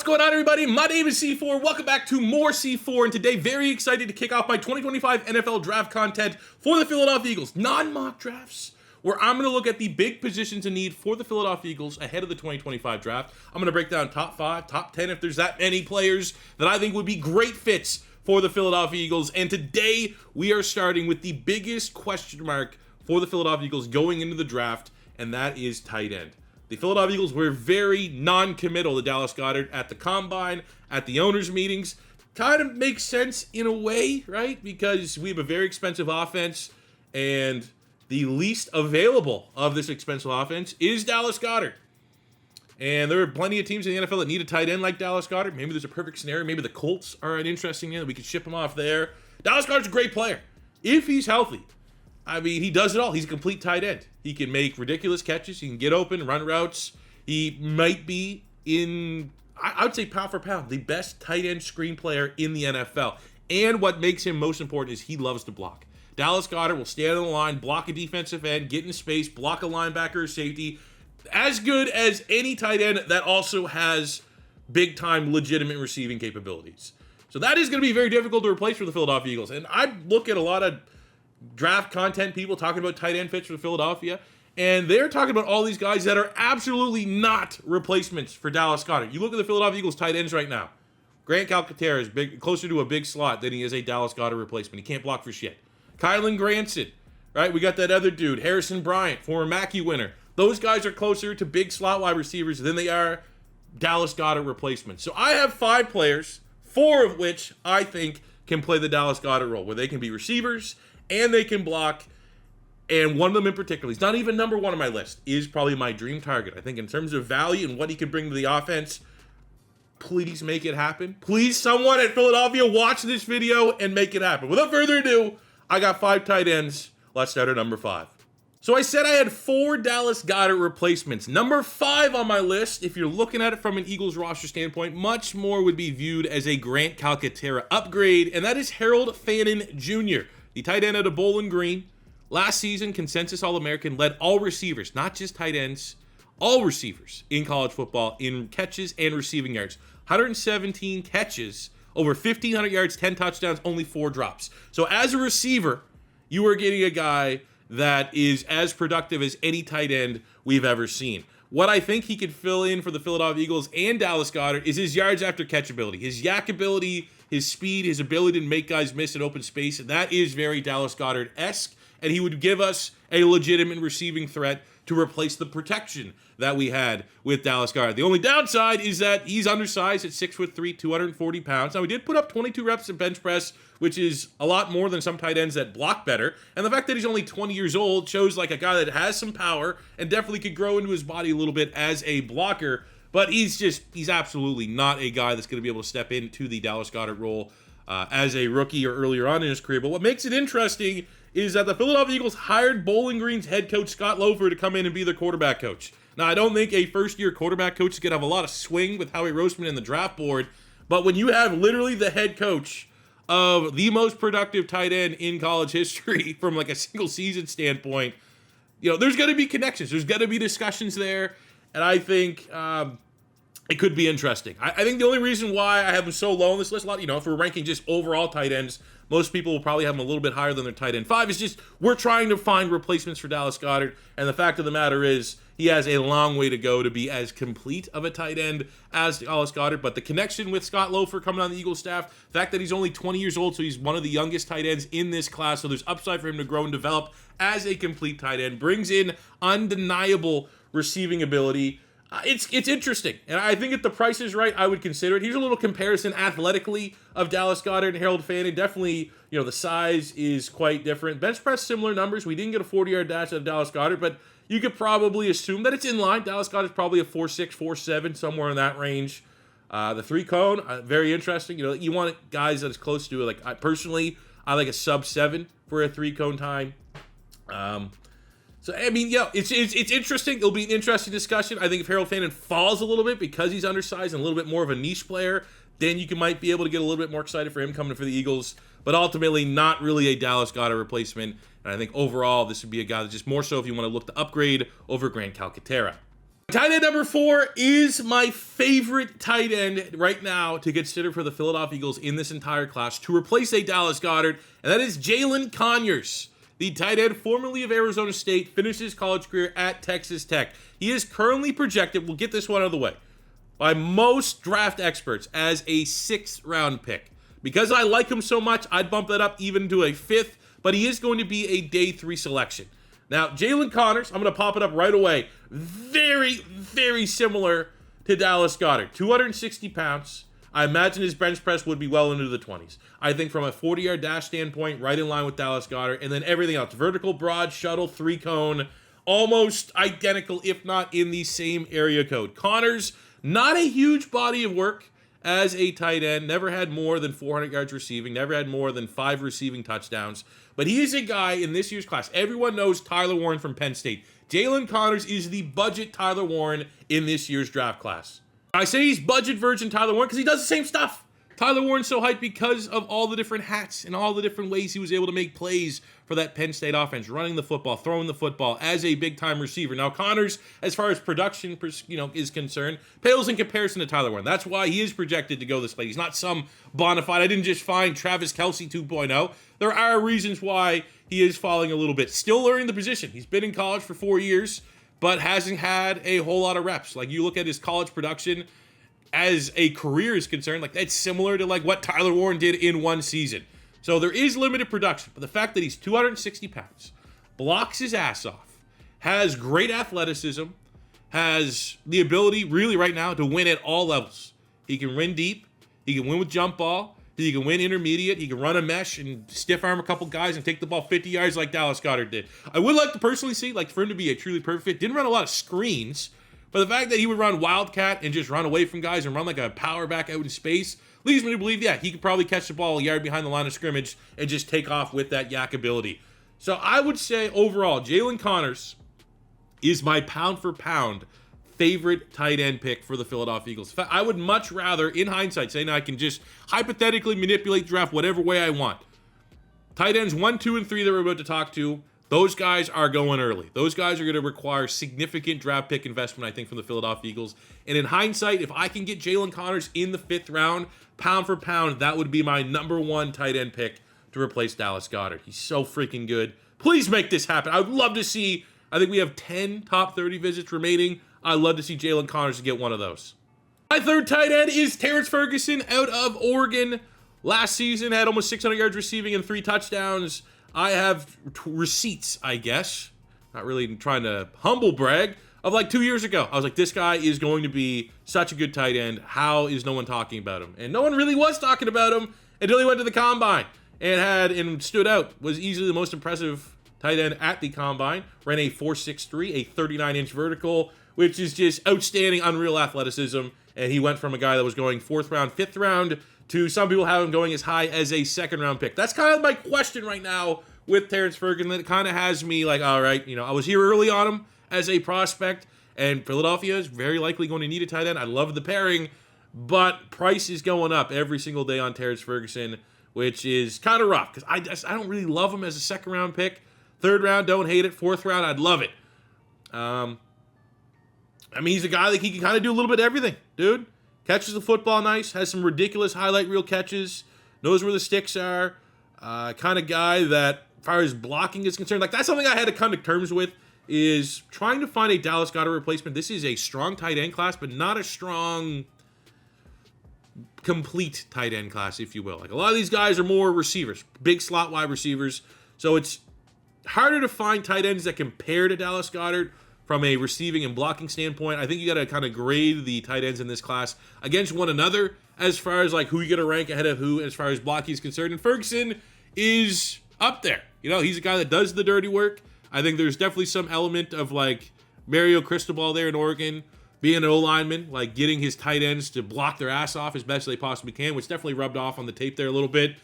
What's going on, everybody? My name is C4. Welcome back to more C4, and today very excited to kick off my 2025 NFL draft content for the Philadelphia Eagles. Non-mock drafts, where I'm going to look at the big positions in need for the Philadelphia Eagles ahead of the 2025 draft. I'm going to break down top 5, top 10, if there's that many players that I think would be great fits for the Philadelphia Eagles. And today we are starting with the biggest question mark for the Philadelphia Eagles going into the draft, and that is tight end. The Philadelphia Eagles were very non-committal to Dallas Goedert at the combine, at the owners' meetings. Kind of makes sense in a way, right? Because we have a very expensive offense, and the least available of this expensive offense is Dallas Goedert. And there are plenty of teams in the NFL that need a tight end like Dallas Goedert. Maybe there's a perfect scenario. Maybe the Colts are an interesting end. We could ship him off there. Dallas Goedert's a great player if he's healthy. I mean, he does it all. He's a complete tight end. He can make ridiculous catches. He can get open, run routes. He might be I would say pound for pound, the best tight end screen player in the NFL. And what makes him most important is he loves to block. Dallas Goedert will stand on the line, block a defensive end, get in space, block a linebacker or safety. As good as any tight end that also has big-time legitimate receiving capabilities. So that is going to be very difficult to replace for the Philadelphia Eagles. And I look at a lot of draft content, people talking about tight end fits for Philadelphia, and they're talking about all these guys that are absolutely not replacements for Dallas Goedert. You look at the Philadelphia Eagles tight ends right now. Grant Calcaterra is closer to a big slot than he is a Dallas Goedert replacement. He can't block for shit. Kylan Granson, right? We got that other dude, Harrison Bryant, former Mackey winner. Those guys are closer to big slot wide receivers than they are Dallas Goedert replacements. So I have 5 players, 4 of which I think can play the Dallas Goedert role, where they can be receivers and they can block. And one of them in particular, he's not even number 1 on my list, is probably my dream target. I think in terms of value and what he can bring to the offense, please make it happen. Please, someone at Philadelphia, watch this video and make it happen. Without further ado, I got 5 tight ends. Let's start at number 5. So I said I had 4 Dallas Goedert replacements. Number 5 on my list, if you're looking at it from an Eagles roster standpoint, much more would be viewed as a Grant Calcaterra upgrade, and that is Harold Fannin Jr., the tight end out of Bowling Green. Last season, consensus All-American, led all receivers, not just tight ends, all receivers in college football in catches and receiving yards. 117 catches, over 1,500 yards, 10 touchdowns, only 4 drops. So as a receiver, you are getting a guy that is as productive as any tight end we've ever seen. What I think he could fill in for the Philadelphia Eagles and Dallas Goedert is his yards after catch ability, his yak ability, his speed, his ability to make guys miss in open space. That is very Dallas Goedert-esque, and he would give us a legitimate receiving threat to replace the protection that we had with Dallas Goedert. The only downside is that he's undersized at 6'3", 240 pounds. Now, he did put up 22 reps in bench press, which is a lot more than some tight ends that block better. And the fact that he's only 20 years old shows like a guy that has some power and definitely could grow into his body a little bit as a blocker. But he's absolutely not a guy that's going to be able to step into the Dallas Goedert role as a rookie or earlier on in his career. But what makes it interesting is that the Philadelphia Eagles hired Bowling Green's head coach Scott Lofer to come in and be their quarterback coach. Now, I don't think a first-year quarterback coach is going to have a lot of swing with Howie Roseman in the draft board, but when you have literally the head coach of the most productive tight end in college history from like a single season standpoint, there's going to be connections. There's going to be discussions there, and I think it could be interesting. I think the only reason why I have him so low on this list, if we're ranking just overall tight ends, most people will probably have him a little bit higher than their tight end 5. It's just we're trying to find replacements for Dallas Goedert, and the fact of the matter is he has a long way to go to be as complete of a tight end as Dallas Goedert. But the connection with Scott Lofer coming on the Eagles staff, the fact that he's only 20 years old, so he's one of the youngest tight ends in this class, so there's upside for him to grow and develop as a complete tight end, brings in undeniable receiving ability. It's interesting, and I think if the price is right, I would consider it. Here's a little comparison athletically of Dallas Goedert and Harold Fannin. Definitely, the size is quite different. Bench press, similar numbers. We didn't get a 40-yard dash out of Dallas Goedert, but you could probably assume that it's in line. Dallas Goedert is probably a 4.6, 4.7, somewhere in that range. The 3-cone, very interesting. You want guys that is close to, I personally, I like a sub-7 for a 3-cone time. So, I mean, it's interesting. It'll be an interesting discussion. I think if Harold Fannin falls a little bit because he's undersized and a little bit more of a niche player, then you might be able to get a little bit more excited for him coming for the Eagles. But ultimately, not really a Dallas Goedert replacement. And I think overall, this would be a guy that just more so if you want to look to upgrade over Grant Calcaterra. Tight end number 4 is my favorite tight end right now to consider for the Philadelphia Eagles in this entire class to replace a Dallas Goedert, and that is Jalen Conyers. The tight end, formerly of Arizona State, finished his college career at Texas Tech. He is currently projected, we'll get this one out of the way, by most draft experts as a 6th round pick. Because I like him so much, I'd bump that up even to a 5th, but he is going to be a day 3 selection. Now, Jalen Conyers, I'm going to pop it up right away. Very, very similar to Dallas Goedert. 260 pounds. I imagine his bench press would be well into the 20s. I think from a 40-yard dash standpoint, right in line with Dallas Goedert. And then everything else, vertical, broad, shuttle, 3-cone, almost identical, if not in the same area code. Conyers, not a huge body of work as a tight end. Never had more than 400 yards receiving. Never had more than 5 receiving touchdowns. But he is a guy in this year's class. Everyone knows Tyler Warren from Penn State. Jalen Conyers is the budget Tyler Warren in this year's draft class. I say he's budget version Tyler Warren because he does the same stuff. Tyler Warren's so hyped because of all the different hats and all the different ways he was able to make plays for that Penn State offense, running the football, throwing the football as a big-time receiver. Now, Conyers, as far as production, is concerned, pales in comparison to Tyler Warren. That's why he is projected to go this late. He's not some bona fide. I didn't just find Travis Kelce 2.0. There are reasons why he is falling a little bit. Still learning the position. He's been in college for 4 years, but hasn't had a whole lot of reps. Like, you look at his college production as a career is concerned, like, that's similar to like what Tyler Warren did in one season. So there is limited production, but the fact that he's 260 pounds, blocks his ass off, has great athleticism, has the ability really right now to win at all levels. He can win deep, he can win with jump ball, he can win intermediate, he can run a mesh and stiff arm a couple guys and take the ball 50 yards like Dallas Goedert did. I would like to personally see, like, for him to be a truly perfect fit, didn't run a lot of screens, but the fact that he would run wildcat and just run away from guys and run like a power back out in space leads me to believe, yeah, he could probably catch the ball a yard behind the line of scrimmage and just take off with that yak ability. So I would say overall, Jalen Conyers is my pound for pound favorite tight end pick for the Philadelphia Eagles. In fact, I would much rather, in hindsight, saying I can just hypothetically manipulate draft whatever way I want. Tight ends 1, 2, and 3 that we're about to talk to, those guys are going early. Those guys are going to require significant draft pick investment, I think, from the Philadelphia Eagles. And in hindsight, if I can get Jalen Conyers in the 5th round, pound for pound, that would be my number 1 tight end pick to replace Dallas Goedert. He's so freaking good. Please make this happen. I would love to see, I think we have 10 top 30 visits remaining. I'd love to see Jalen Conyers get one of those. My 3rd tight end is Terrence Ferguson out of Oregon. Last season had almost 600 yards receiving and 3 touchdowns. I have receipts, I guess, not really trying to humble brag, of like 2 years ago. I was like, this guy is going to be such a good tight end. How is no one talking about him? And no one really was talking about him until he went to the combine and stood out. Was easily the most impressive tight end at the combine. Ran a 4.63, a 39-inch vertical, which is just outstanding, unreal athleticism. And he went from a guy that was going 4th round, 5th round, to some people have him going as high as a 2nd round pick. That's kind of my question right now with Terrence Ferguson. It kind of has me like, all right, I was here early on him as a prospect, and Philadelphia is very likely going to need a tight end. I love the pairing, but price is going up every single day on Terrence Ferguson, which is kind of rough because I don't really love him as a 2nd round pick. 3rd round, don't hate it. 4th round, I'd love it. He's a guy that he can kind of do a little bit of everything, dude. Catches the football nice, has some ridiculous highlight reel catches, knows where the sticks are. Kind of guy that, as far as blocking is concerned, like, that's something I had to come to terms with, is trying to find a Dallas Goedert replacement. This is a strong tight end class, but not a strong, complete tight end class, if you will. Like, a lot of these guys are more receivers, big slot wide receivers. So it's harder to find tight ends that compare to Dallas Goedert from a receiving and blocking standpoint. I think you got to kind of grade the tight ends in this class against one another as far as like who you got to rank ahead of who as far as blocking is concerned. And Ferguson is up there. He's a guy that does the dirty work. I think there's definitely some element of like Mario Cristobal there in Oregon being an O-lineman, like getting his tight ends to block their ass off as best they possibly can, which definitely rubbed off on the tape there a little bit.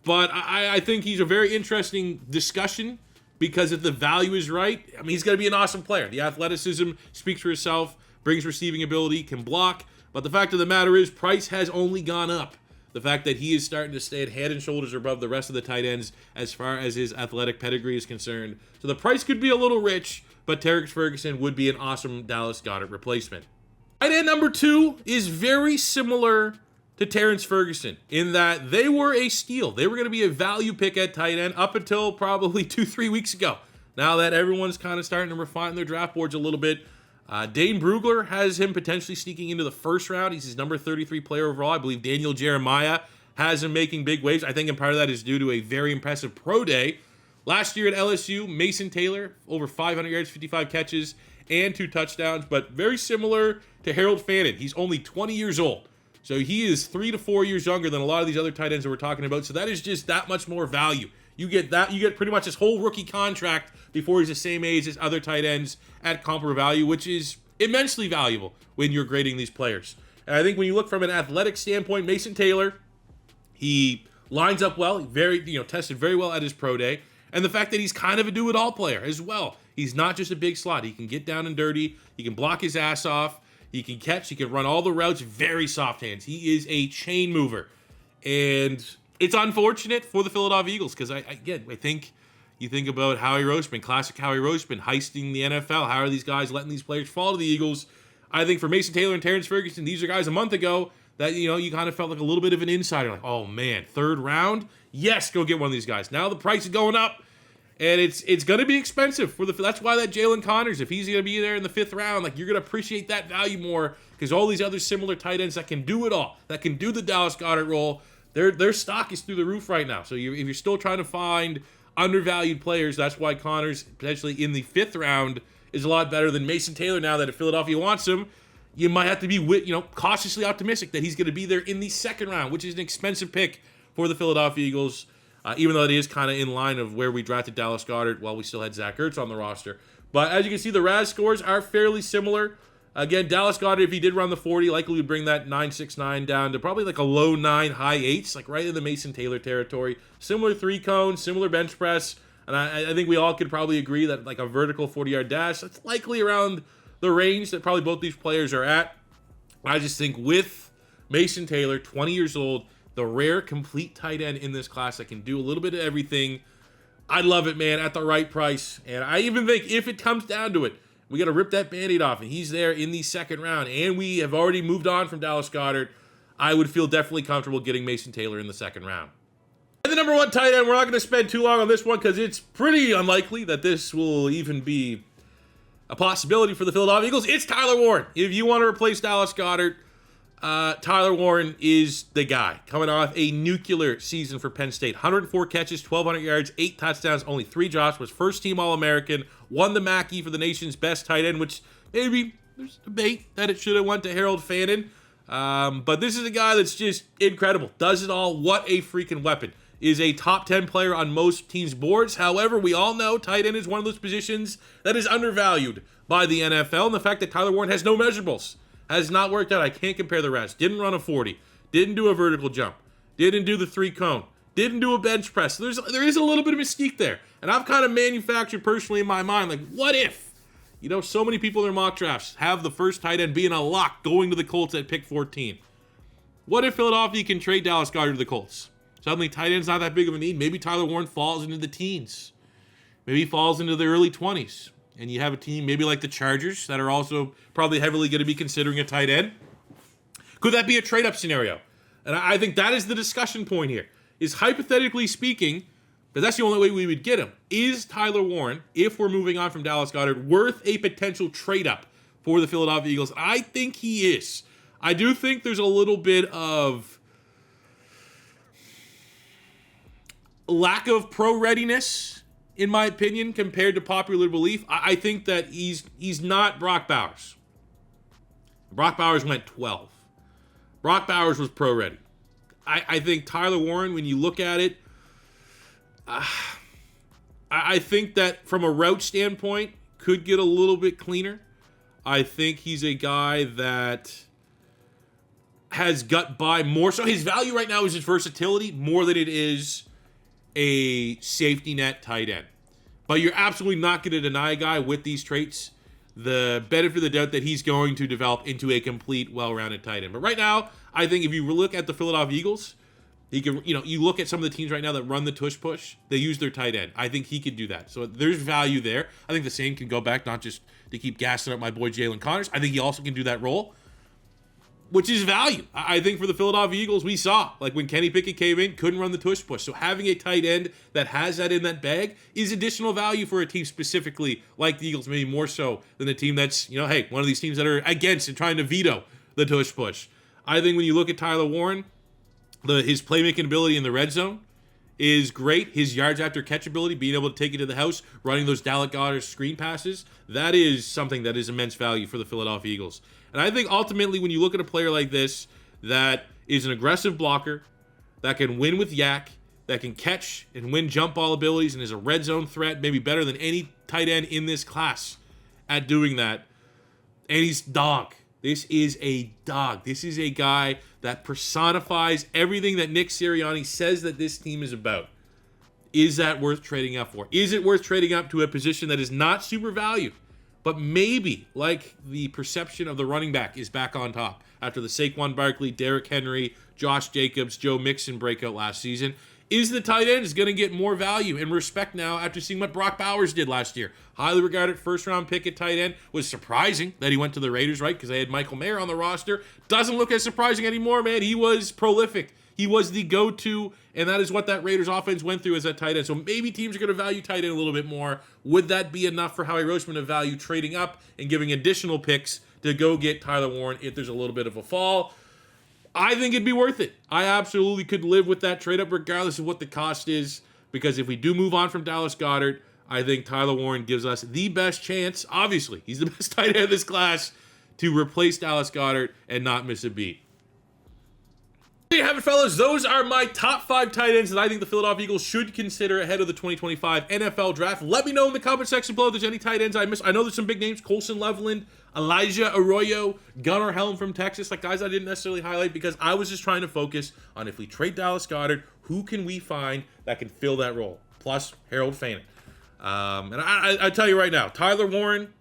But I think he's a very interesting discussion because if the value is right, he's going to be an awesome player. The athleticism speaks for itself, brings receiving ability, can block. But the fact of the matter is, price has only gone up. The fact that he is starting to stay at head and shoulders above the rest of the tight ends as far as his athletic pedigree is concerned. So the price could be a little rich, but Terrence Ferguson would be an awesome Dallas Goedert replacement. Tight end number 2 is very similar to Terrence Ferguson in that they were a steal. They were going to be a value pick at tight end up until probably 2-3 weeks ago. Now that everyone's kind of starting to refine their draft boards a little bit, Dane Brugler has him potentially sneaking into the first round. He's his number 33 player overall. I believe Daniel Jeremiah has him making big waves. I think in part of that is due to a very impressive pro day. Last year at LSU, Mason Taylor, over 500 yards, 55 catches, and 2 touchdowns, but very similar to Harold Fannin. He's only 20 years old. So he is 3 to 4 years younger than a lot of these other tight ends that we're talking about. So that is just that much more value. You get pretty much his whole rookie contract before he's the same age as other tight ends at comparable value, which is immensely valuable when you're grading these players. And I think when you look from an athletic standpoint, Mason Taylor, he lines up well, tested very well at his pro day. And the fact that he's kind of a do-it-all player as well. He's not just a big slot. He can get down and dirty. He can block his ass off. He can catch. He can run all the routes. Very soft hands. He is a chain mover. And it's unfortunate for the Philadelphia Eagles because, I think you think about Howie Roseman, classic Howie Roseman, heisting the NFL. How are these guys letting these players fall to the Eagles? I think for Mason Taylor and Terrence Ferguson, these are guys a month ago that, you kind of felt like a little bit of an insider. Like, oh, man, 3rd round? Yes, go get one of these guys. Now the price is going up, and it's going to be expensive. That's why that Jalen Conyers, if he's going to be there in the 5th round, like you're going to appreciate that value more because all these other similar tight ends that can do it all, that can do the Dallas Goedert role, their stock is through the roof right now. So if you're still trying to find undervalued players, that's why Conyers potentially in the 5th round is a lot better than Mason Taylor now that if Philadelphia wants him. You might have to be cautiously optimistic that he's going to be there in the 2nd round, which is an expensive pick for the Philadelphia Eagles, even though it is kind of in line of where we drafted Dallas Goedert while we still had Zach Ertz on the roster. But as you can see, the RAS scores are fairly similar. Again, Dallas Goedert, if he did run the 40, likely would bring that 9.69 down to probably like a low 9, high 8s, like right in the Mason Taylor territory. Similar 3-cone, similar bench press, and I think we all could probably agree that like a vertical 40-yard dash, that's likely around the range that probably both these players are at. I just think with Mason Taylor, 20 years old, the rare complete tight end in this class that can do a little bit of everything, I love it, man, at the right price. And I even think if it comes down to it, we got to rip that Band-Aid off, and he's there in the 2nd round, and we have already moved on from Dallas Goedert, I would feel definitely comfortable getting Mason Taylor in the 2nd round. And the number 1 tight end, we're not going to spend too long on this one because it's pretty unlikely that this will even be a possibility for the Philadelphia Eagles. It's Tyler Warren. If you want to replace Dallas Goedert, Tyler Warren is the guy. Coming off a nuclear season for Penn State. 104 catches, 1,200 yards, 8 touchdowns, only 3 drops, was first-team All-American, won the Mackey for the nation's best tight end, which maybe there's debate that it should have went to Harold Fannin. But this is a guy that's just incredible. Does it all. What a freaking weapon. Is a top 10 player on most teams' boards. However, we all know tight end is one of those positions that is undervalued by the NFL. And the fact that Tyler Warren has no measurables has not worked out. I can't compare the rest. Didn't run a 40. Didn't do a vertical jump. Didn't do the 3-cone. Didn't do a bench press. There is a little bit of mystique there. And I've kind of manufactured personally in my mind, like, what if? So many people in their mock drafts have the first tight end being a lock going to the Colts at pick 14. What if Philadelphia can trade Dallas Goedert to the Colts? Suddenly, tight end's not that big of a need. Maybe Tyler Warren falls into the teens. Maybe he falls into the early 20s. And you have a team maybe like the Chargers that are also probably heavily going to be considering a tight end. Could that be a trade-up scenario? And I think that is the discussion point here. Is hypothetically speaking, because that's the only way we would get him, is Tyler Warren, if we're moving on from Dallas Goedert, worth a potential trade-up for the Philadelphia Eagles? I think he is. I do think there's a little bit of lack of pro readiness, in my opinion, compared to popular belief. I think that he's not Brock Bowers. Brock Bowers went 12. Brock Bowers was pro ready. I think Tyler Warren, when you look at it, I think that from a route standpoint, could get a little bit cleaner. I think he's a guy that has got by more so. His value right now is his versatility more than it is a safety net tight end. But you're absolutely not going to deny a guy with these traits the benefit of the doubt that he's going to develop into a complete, well-rounded tight end. But right now, I think if you look at the Philadelphia Eagles, He can, you look at some of the teams right now that run the tush push, they use their tight end. I think he could do that. So there's value there. I think the same can go back, not just to keep gassing up my boy Jalen Conyers. I think he also can do that role, which is value. I think for the Philadelphia Eagles, we saw, like when Kenny Pickett came in, couldn't run the tush push. So having a tight end that has that in that bag is additional value for a team specifically like the Eagles, maybe more so than a team that's, hey, one of these teams that are against and trying to veto the tush push. I think when you look at Tyler Warren, his playmaking ability in the red zone is great. His yards after catch ability, being able to take it to the house, running those Dallas Goedert screen passes, that is something that is immense value for the Philadelphia Eagles. And I think ultimately when you look at a player like this that is an aggressive blocker, that can win with yak, that can catch and win jump ball abilities and is a red zone threat, maybe better than any tight end in this class at doing that, and he's dog. This is a dog. This is a guy that personifies everything that Nick Sirianni says that this team is about. Is that worth trading up for? Is it worth trading up to a position that is not super valued, but maybe like the perception of the running back is back on top after the Saquon Barkley, Derrick Henry, Josh Jacobs, Joe Mixon breakout last season? Is the tight end is going to get more value and respect now after seeing what Brock Bowers did last year? Highly regarded first-round pick at tight end. Was surprising that he went to the Raiders, right? Because they had Michael Mayer on the roster. Doesn't look as surprising anymore, man. He was prolific. He was the go-to, and that is what that Raiders offense went through as that tight end. So maybe teams are going to value tight end a little bit more. Would that be enough for Howie Roseman to value trading up and giving additional picks to go get Tyler Warren if there's a little bit of a fall? I think it'd be worth it. I absolutely could live with that trade up regardless of what the cost is, because if we do move on from Dallas Goedert, I think Tyler Warren gives us the best chance. Obviously, he's the best tight end in this class to replace Dallas Goedert and not miss a beat. There you have it, fellas. Those are my top 5 tight ends that I think the Philadelphia Eagles should consider ahead of the 2025 NFL Draft. Let me know in the comment section below if there's any tight ends I missed. I know there's some big names: Colson Loveland, Elijah Arroyo, Gunnar Helm from Texas, like guys I didn't necessarily highlight because I was just trying to focus on if we trade Dallas Goedert, who can we find that can fill that role? Plus Harold Fannin. And I tell you right now, Tyler Warren,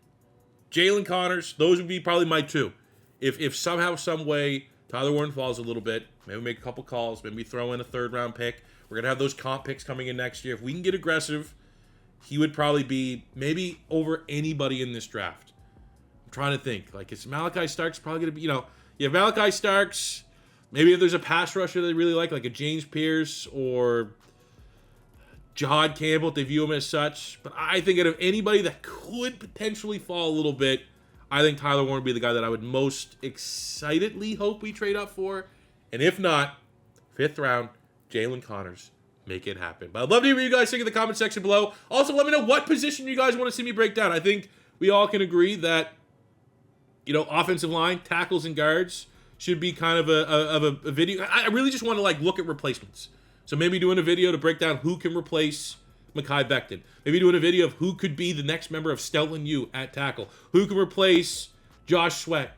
Jalen Conyers, those would be probably my 2. If somehow, some way, Tyler Warren falls a little bit, maybe make a couple calls, maybe throw in a 3rd-round pick. We're going to have those comp picks coming in next year. If we can get aggressive, he would probably be maybe over anybody in this draft. I'm trying to think. Like, it's Malachi Starks probably going to be, you have Malachi Starks. Maybe if there's a pass rusher they really like a James Pierce or Jahad Campbell, if they view him as such. But I think out of anybody that could potentially fall a little bit, I think Tyler Warren would be the guy that I would most excitedly hope we trade up for. And if not, 5th round, Jalen Conyers. Make it happen. But I'd love to hear what you guys think in the comment section below. Also, let me know what position you guys want to see me break down. I think we all can agree that, offensive line, tackles, and guards should be kind of a video. I really just want to, look at replacements. So maybe doing a video to break down who can replace Mekhi Becton. Maybe doing a video of who could be the next member of Stelton U at tackle. Who can replace Josh Sweat?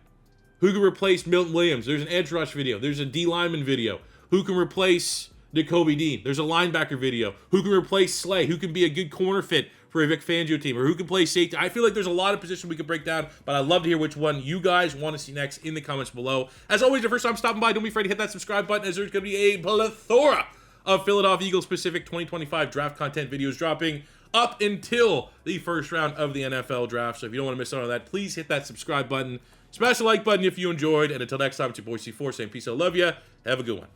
Who can replace Milton Williams? There's an edge rush video. There's a D lineman video. Who can replace N'Kobe Dean? There's a linebacker video. Who can replace Slay? Who can be a good corner fit for a Vic Fangio team? Or who can play safety? I feel like there's a lot of positions we could break down, but I'd love to hear which one you guys want to see next in the comments below. As always, the first time stopping by, don't be afraid to hit that subscribe button, as there's going to be a plethora of Philadelphia Eagles specific 2025 draft content videos dropping up until the 1st round of the NFL Draft. So if you don't want to miss out on that, please hit that subscribe button. Smash the like button if you enjoyed. And until next time, it's your boy C4 saying peace. I love you. Have a good one.